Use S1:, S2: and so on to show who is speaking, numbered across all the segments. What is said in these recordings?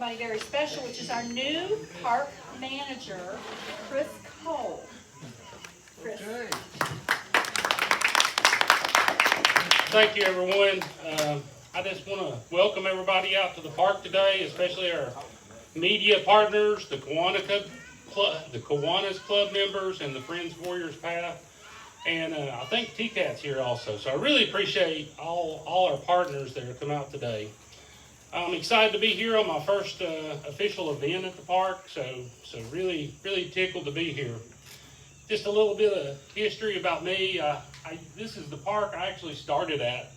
S1: somebody very special, which is our new park manager, Chris Cole. Chris.
S2: Okay.
S3: Thank you, everyone. I just want to welcome everybody out to the park today, especially our media partners, the Kiwanis Club members, and the Friends Warriors Path. And I think TCAT's here also. So I really appreciate all our partners that have come out today. I'm excited to be here on my first official event at the park. So really tickled to be here. Just a little bit of history about me. This is the park I actually started at,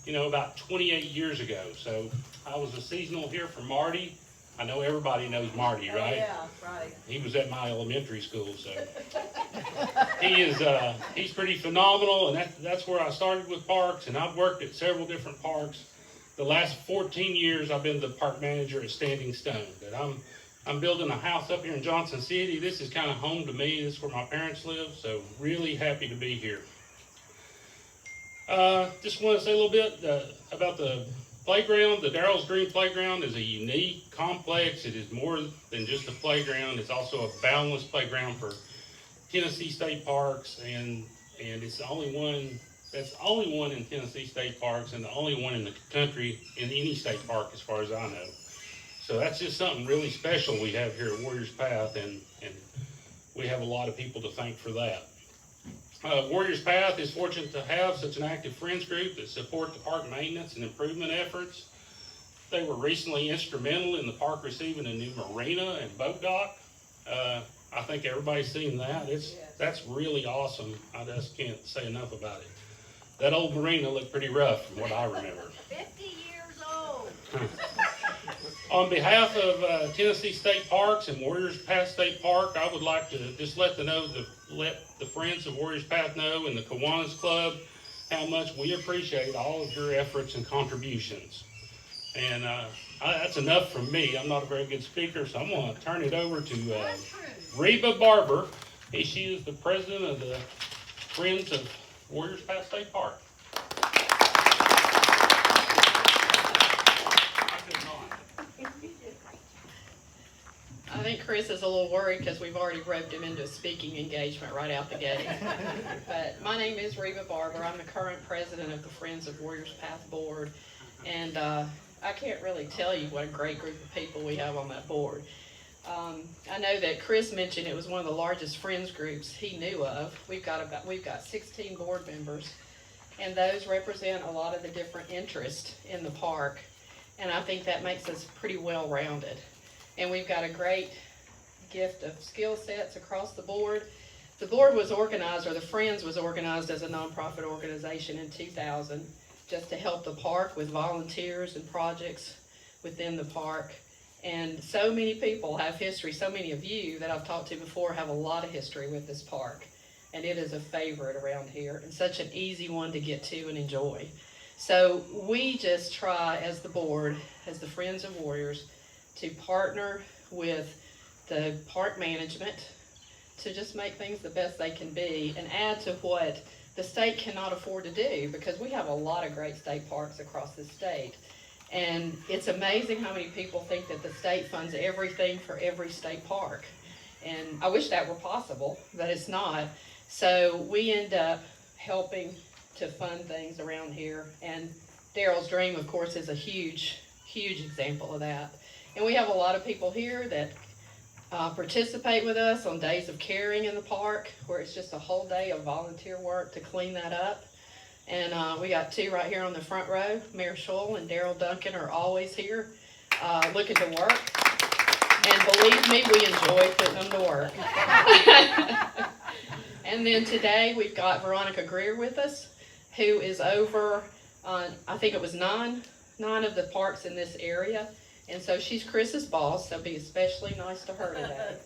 S3: about 28 years ago. So I was a seasonal here for Marty. I know everybody knows Marty, right?
S1: Oh, yeah, right.
S3: He was at my elementary school, so he's pretty phenomenal, and that's where I started with parks, and I've worked at several different parks. The last 14 years, I've been the park manager at Standing Stone. But I'm building a house up here in Johnson City. This is kind of home to me. This is where my parents live, so really happy to be here. Just want to say a little bit about the playground. The Daryl's Dream Playground is a unique complex. It is more than just a playground. It's also a boundless playground for Tennessee State Parks, and it's the only one. That's the only one in Tennessee State Parks and the only one in the country in any state park as far as I know. So that's just something really special we have here at Warriors Path, and we have a lot of people to thank for that. Warriors Path is fortunate to have such an active friends group that support the park maintenance and improvement efforts. They were recently instrumental in the park receiving a new marina and boat dock. I think everybody's seen that. That's really awesome. I just can't say enough about it. That old marina looked pretty rough from what I remember.
S1: 50 years old.
S3: On behalf of Tennessee State Parks and Warriors Path State Park, I would like to just let the Friends of Warriors Path know and the Kiwanis Club how much we appreciate all of your efforts and contributions. And that's enough from me. I'm not a very good speaker, so I'm going to turn it over to Reba Barber. She is the president of the Friends of Warriors Path State Park.
S4: I think Chris is a little worried because we've already roped him into a speaking engagement right out the gate. But my name is Reba Barber. I'm the current president of the Friends of Warriors Path Board. And I can't really tell you what a great group of people we have on that board. I know that Chris mentioned it was one of the largest friends groups he knew of. We've got 16 board members, and those represent a lot of the different interests in the park. And I think that makes us pretty well-rounded. And we've got a great gift of skill sets across the board. The board was organized, or the Friends was organized as a nonprofit organization in 2000, just to help the park with volunteers and projects within the park. And so many people have history. So many of you that I've talked to before have a lot of history with this park. And it is a favorite around here and such an easy one to get to and enjoy. So we just try as the board, as the Friends of Warriors, to partner with the park management to just make things the best they can be and add to what the state cannot afford to do, because we have a lot of great state parks across the state. And it's amazing how many people think that the state funds everything for every state park. And I wish that were possible, but it's not. So we end up helping to fund things around here. And Daryl's Dream, of course, is a huge example of that. And we have a lot of people here that participate with us on days of caring in the park, where it's just a whole day of volunteer work to clean that up. And we got two right here on the front row. Mayor Scholl and Daryl Duncan are always here looking to work. And believe me, we enjoy putting them to work. And then today we've got Veronica Greer with us, who is over, I think it was nine of the parks in this area. And so she's Chris's boss, so be especially nice to her today.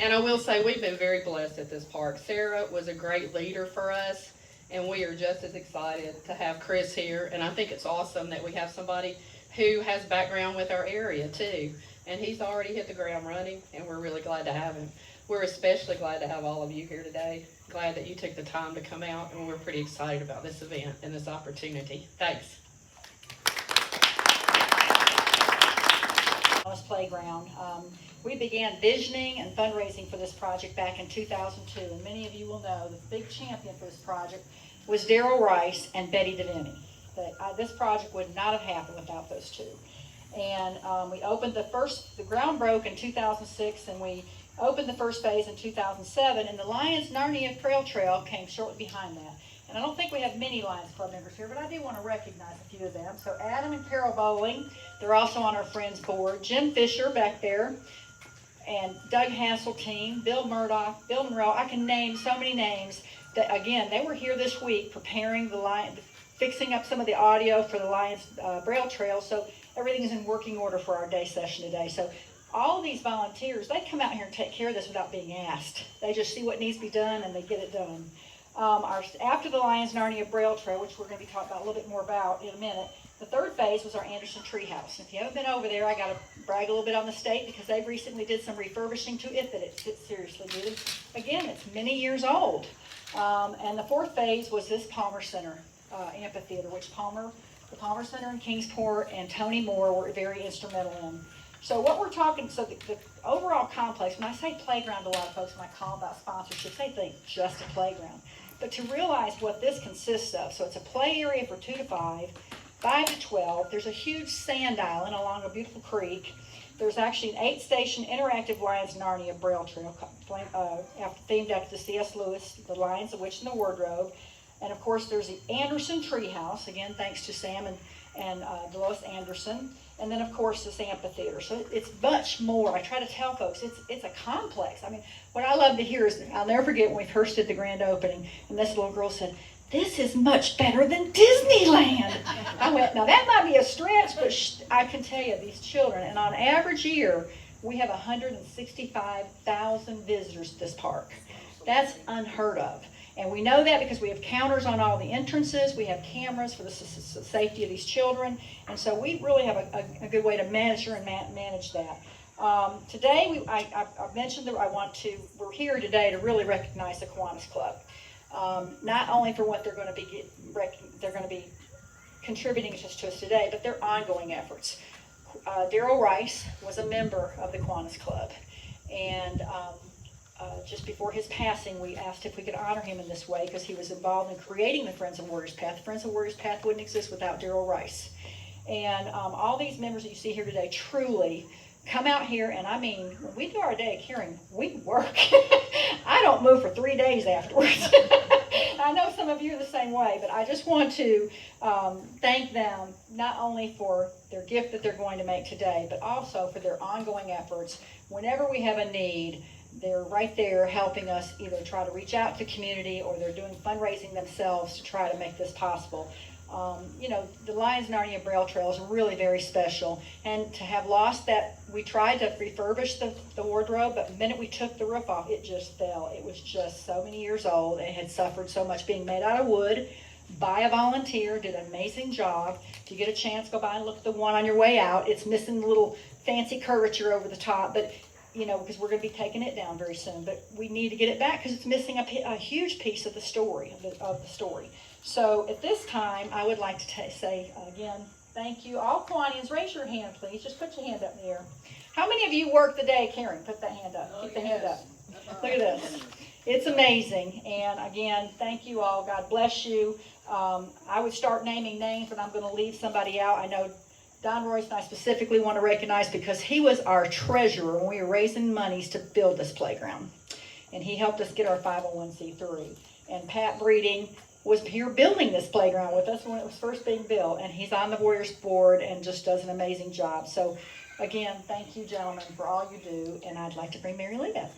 S4: And I will say we've been very blessed at this park. Sarah was a great leader for us, and we are just as excited to have Chris here. And I think it's awesome that we have somebody who has background with our area too. And he's already hit the ground running, and we're really glad to have him. We're especially glad to have all of you here today. Glad that you took the time to come out, and we're pretty excited about this event and this opportunity. Thanks.
S1: Kiwanis Playground. We began visioning and fundraising for this project back in 2002, and many of you will know the big champion for this project was Daryl Rice and Betty DeVinny. This project would not have happened without those two. And we opened the ground broke in 2006, and we opened the first phase in 2007, and the Lions Narnia Trail came shortly behind that. And I don't think we have many Lions Club members here, but I do want to recognize a few of them. So Adam and Carol Bowling, they're also on our Friends board. Jim Fisher back there, and Doug Hasseltine, Bill Murdoch, Bill Monroe. I can name so many names that, again, they were here this week preparing fixing up some of the audio for the Lions Braille Trail, so everything's in working order for our day session today. So all of these volunteers, they come out here and take care of this without being asked. They just see what needs to be done and they get it done. After the Lions Narnia Braille Trail, which we're going to be talking about a little bit more about in a minute, the third phase was our Anderson Treehouse. If you haven't been over there, I got to brag a little bit on the state because they recently did some refurbishing to it that it seriously needed. Again, it's many years old. And the fourth phase was this Palmer Center amphitheater, which the Palmer Center in Kingsport and Tony Moore were very instrumental in. So what we're talking, so the overall complex, when I say playground, a lot of folks, when I call about sponsorships, they think just a playground. But to realize what this consists of, so it's a play area for 2 to 5, 5 to 12. There's a huge sand island along a beautiful creek. There's actually an 8-station interactive Lions Narnia Braille Trail themed after the C.S. Lewis, The Lions, the Witch, and the Wardrobe. And of course, there's the Anderson Treehouse, again, thanks to Sam and Lois Anderson. And then, of course, this amphitheater. So it's much more. I try to tell folks it's a complex. I mean, what I love to hear is, I'll never forget when we first did the grand opening, and this little girl said, "This is much better than Disneyland." I went, now that might be a stretch, but I can tell you, these children, and on average year, we have 165,000 visitors to this park. That's unheard of. And we know that because we have counters on all the entrances, we have cameras for the safety of these children, and so we really have a good way to measure and manage that. Today, I mentioned that we're here today to really recognize the Kiwanis Club. Not only for what they're going to be contributing to us today, but their ongoing efforts. Daryl Rice was a member of the Kiwanis Club, and just before his passing, we asked if we could honor him in this way because he was involved in creating the Friends of Warriors Path. The Friends of Warriors Path wouldn't exist without Daryl Rice. And all these members that you see here today truly come out here, and I mean, when we do our day of caring, we work. I don't move for 3 days afterwards. I know some of you are the same way, but I just want to thank them not only for their gift that they're going to make today, but also for their ongoing efforts. Whenever we have a need, they're right there helping us either try to reach out to the community or they're doing fundraising themselves to try to make this possible. You know, the Lions Narnia Braille Trail is really very special, and to have lost that, we tried to refurbish the wardrobe, but the minute we took the roof off, it just fell. It was just so many years old and it had suffered so much, being made out of wood by a volunteer, did an amazing job. If you get a chance, go by and look at the one on your way out. It's missing a little fancy curvature over the top, but you know, because we're going to be taking it down very soon, but we need to get it back because it's missing a huge piece of the story, of the story. So at this time, I would like to say again, thank you. All Kiwanians, raise your hand, please. Just put your hand up in the air. How many of you work the day of caring? Put that hand up. Keep the hand up. Look at this. It's amazing. And again, thank you all. God bless you. I would start naming names, but I'm going to leave somebody out. I know Don Royce and I specifically want to recognize because he was our treasurer when we were raising monies to build this playground. And he helped us get our 501c3. And Pat Breeding was here building this playground with us when it was first being built. And he's on the Warriors board and just does an amazing job. So again, thank you gentlemen for all you do. And I'd like to bring Mary Lee back.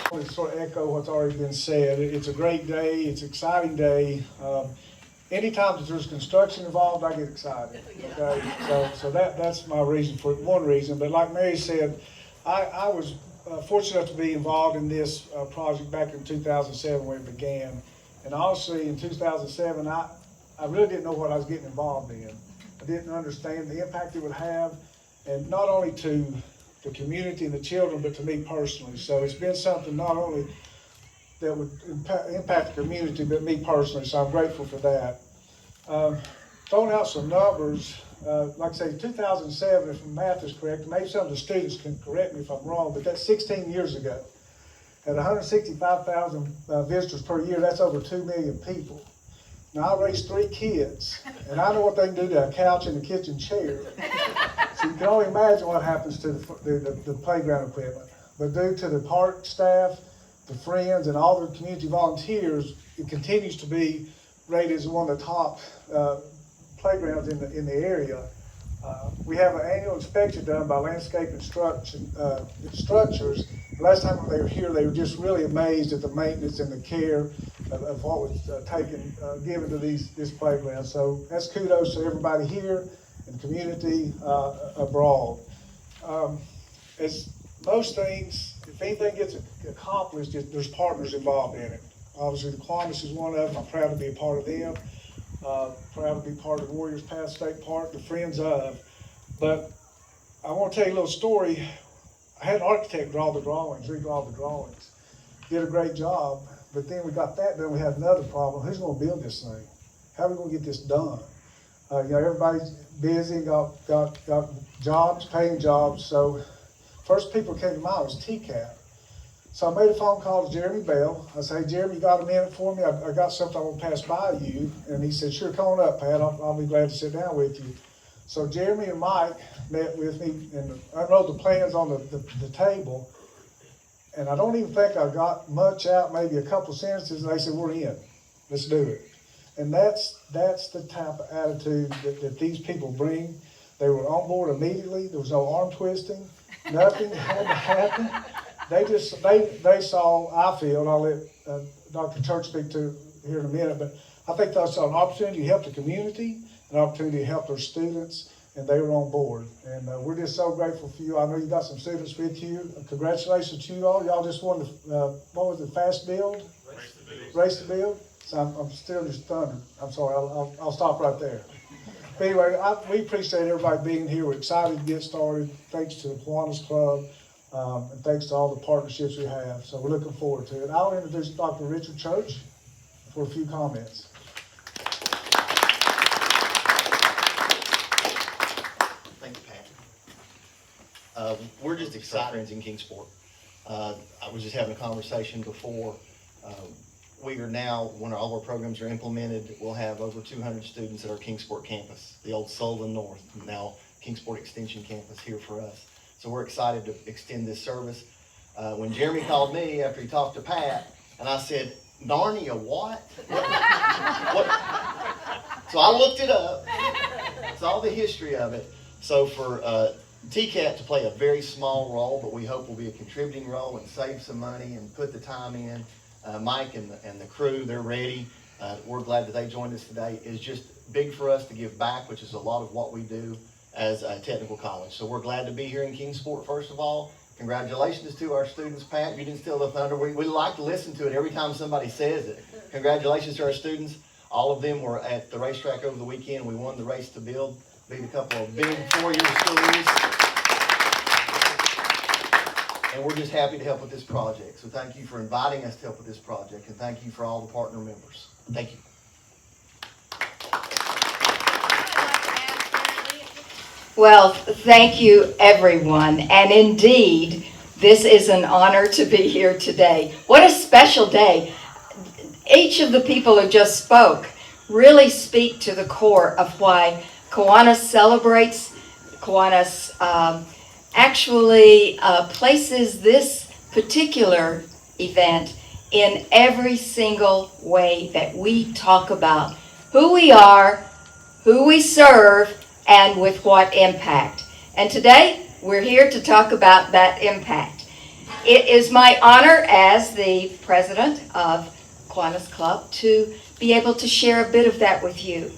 S2: I want to sort of echo what's already been said. It's a great day. It's an exciting day. Anytime that there's construction involved, I get excited. Okay, so that's my reason for it. One reason, but like Mary said, I was fortunate enough to be involved in this project back in 2007 when it began. And honestly, in 2007, I really didn't know what I was getting involved in. I didn't understand the impact it would have, and not only to the community and the children, but to me personally. So it's been something not only that would impact the community, but me personally, so I'm grateful for that. throwing out some numbers. Like I say, 2007, if my math is correct, maybe some of the students can correct me if I'm wrong, but that's 16 years ago. At 165,000 visitors per year, that's over 2 million people. Now, I raised 3 kids, and I know what they can do to a couch and a kitchen chair. So you can only imagine what happens to the playground equipment. But due to the park staff, the friends, and all the community volunteers, it continues to be rated as one of the top playgrounds in the area. We have an annual inspection done by landscape instructors. Last time they were here, they were just really amazed at the maintenance and the care of what was given to this playground. So that's kudos to everybody here and the community abroad. As most things, if anything gets accomplished, there's partners involved in it. Obviously, the Kiwanis is one of them. I'm proud to be a part of them. Proud to be part of the Warriors Path State Park, the Friends of. But I want to tell you a little story. I had an architect draw the drawings, redraw the drawings. Did a great job, but then we got that done. We had another problem. Who's going to build this thing? How are we going to get this done? Everybody's busy, got jobs, paying jobs. So first people came to mind was TCAP. So I made a phone call to Jeremy Bell. I said, hey, Jeremy, you got a minute for me? I got something I want to pass by you. And he said, sure, come on up, Pat. I'll be glad to sit down with you. So Jeremy and Mike met with me and unrolled the plans on the table. And I don't even think I got much out, maybe a couple sentences, and they said, we're in. Let's do it. And that's the type of attitude that these people bring. They were on board immediately. There was no arm twisting. Nothing had to happen. They saw, I feel, and I'll let Dr. Church speak to here in a minute, but I think they saw an opportunity to help the community, an opportunity to help their students, and they were on board. And we're just so grateful for you. I know you got some students with you. Congratulations to you all. Y'all just won the, what was it, Fast Build? Race to Build. So I'm still just thundered. I'm sorry, I'll stop right there. But anyway, we appreciate everybody being here. We're excited to get started. Thanks to the Kiwanis Club. And thanks to all the partnerships we have. So we're looking forward to it. I'll introduce Dr. Richard Church for a few comments.
S5: Thank you, Pat. We're just excited friends in Kingsport. I was just having a conversation before. We are now, when all our programs are implemented, we'll have over 200 students at our Kingsport campus, the old Sullivan North, now Kingsport Extension campus here for us. So we're excited to extend this service. When Jeremy called me after he talked to Pat, and I said, Narnia, what? What? So I looked it up, saw the history of it. So for TCAT to play a very small role, but we hope will be a contributing role and save some money and put the time in. Mike and the crew, they're ready. We're glad that they joined us today. It's just big for us to give back, which is a lot of what we do as a technical college. So we're glad to be here in Kingsport, first of all. Congratulations to our students, Pat. You didn't steal the thunder. We like to listen to it every time somebody says it. Congratulations to our students. All of them were at the racetrack over the weekend. We won the race to build, beat a couple of big four-year schools. And we're just happy to help with this project. So thank you for inviting us to help with this project, and thank you for all the partner members. Thank you.
S6: Well, thank you, everyone. And indeed, this is an honor to be here today. What a special day. Each of the people who just spoke really speak to the core of why Kiwanis celebrates. Kiwanis actually places this particular event in every single way that we talk about who we are, who we serve, and with what impact. And today, we're here to talk about that impact. It is my honor as the president of Kiwanis Club to be able to share a bit of that with you.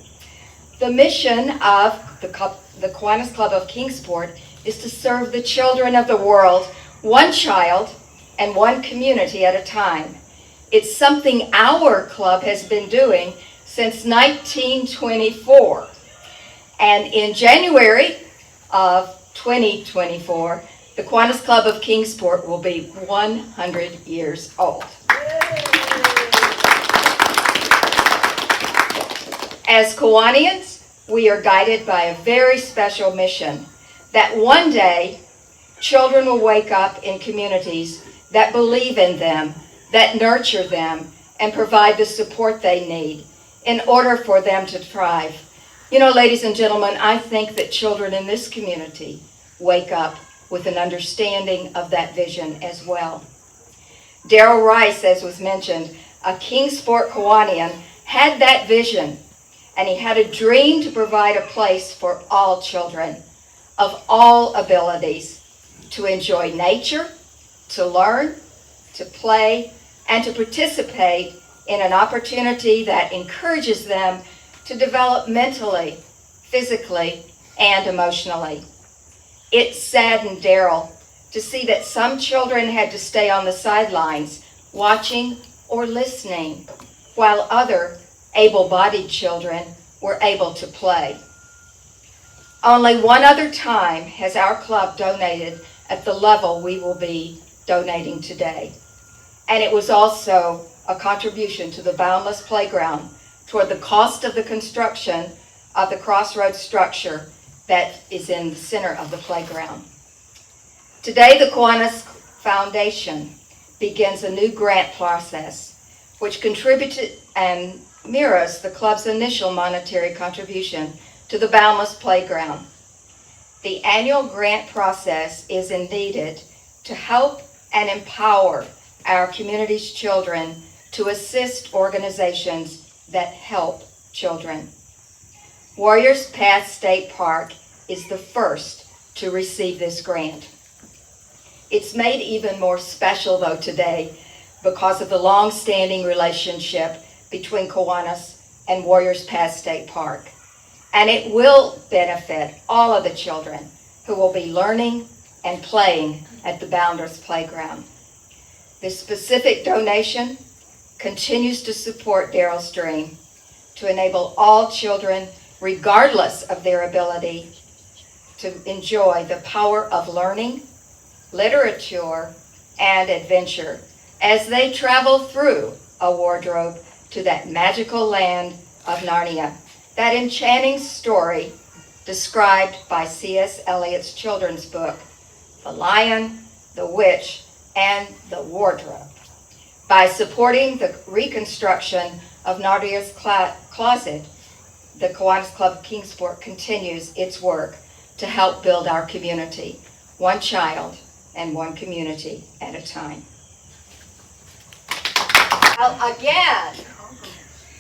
S6: The mission of the Kiwanis Club of Kingsport is to serve the children of the world, one child and one community at a time. It's something our club has been doing since 1924. And in January of 2024, the Kiwanis Club of Kingsport will be 100 years old. As Kiwanians, we are guided by a very special mission that one day children will wake up in communities that believe in them, that nurture them, and provide the support they need in order for them to thrive. You know, ladies and gentlemen, I think that children in this community wake up with an understanding of that vision as well. Darrell Rice, as was mentioned, a Kingsport Kiwanian, had that vision, and he had a dream to provide a place for all children of all abilities to enjoy nature, to learn, to play, and to participate in an opportunity that encourages them to develop mentally, physically, and emotionally. It saddened Darrell to see that some children had to stay on the sidelines watching or listening, while other able-bodied children were able to play. Only one other time has our club donated at the level we will be donating today. And it was also a contribution to the Boundless Playground toward the cost of the construction of the crossroads structure that is in the center of the playground. Today, the Kiwanis Foundation begins a new grant process, which contributed and mirrors the club's initial monetary contribution to the Boundless Playground. The annual grant process is needed to help and empower our community's children to assist organizations that help children. Warriors Path State Park is the first to receive this grant. It's made even more special, though, today because of the long-standing relationship between Kiwanis and Warriors Path State Park. And it will benefit all of the children who will be learning and playing at the Boundless Playground. This specific donation continues to support Darrell's dream to enable all children, regardless of their ability, to enjoy the power of learning, literature, and adventure as they travel through a wardrobe to that magical land of Narnia, that enchanting story described by C.S. Eliot's children's book, The Lion, the Witch, and the Wardrobe. By supporting the reconstruction of Narnia's closet, the Kiwanis Club of Kingsport continues its work to help build our community, one child and one community at a time. Again,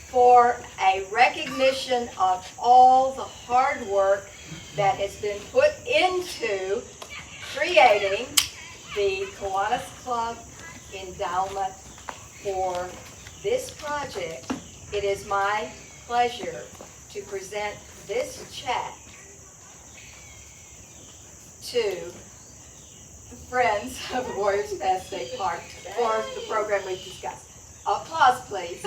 S6: for a recognition of all the hard work that has been put into creating the Kiwanis Club endowment for this project, it is my pleasure to present this check to the Friends of Warriors Path State Park for the program we've discussed. Applause, please.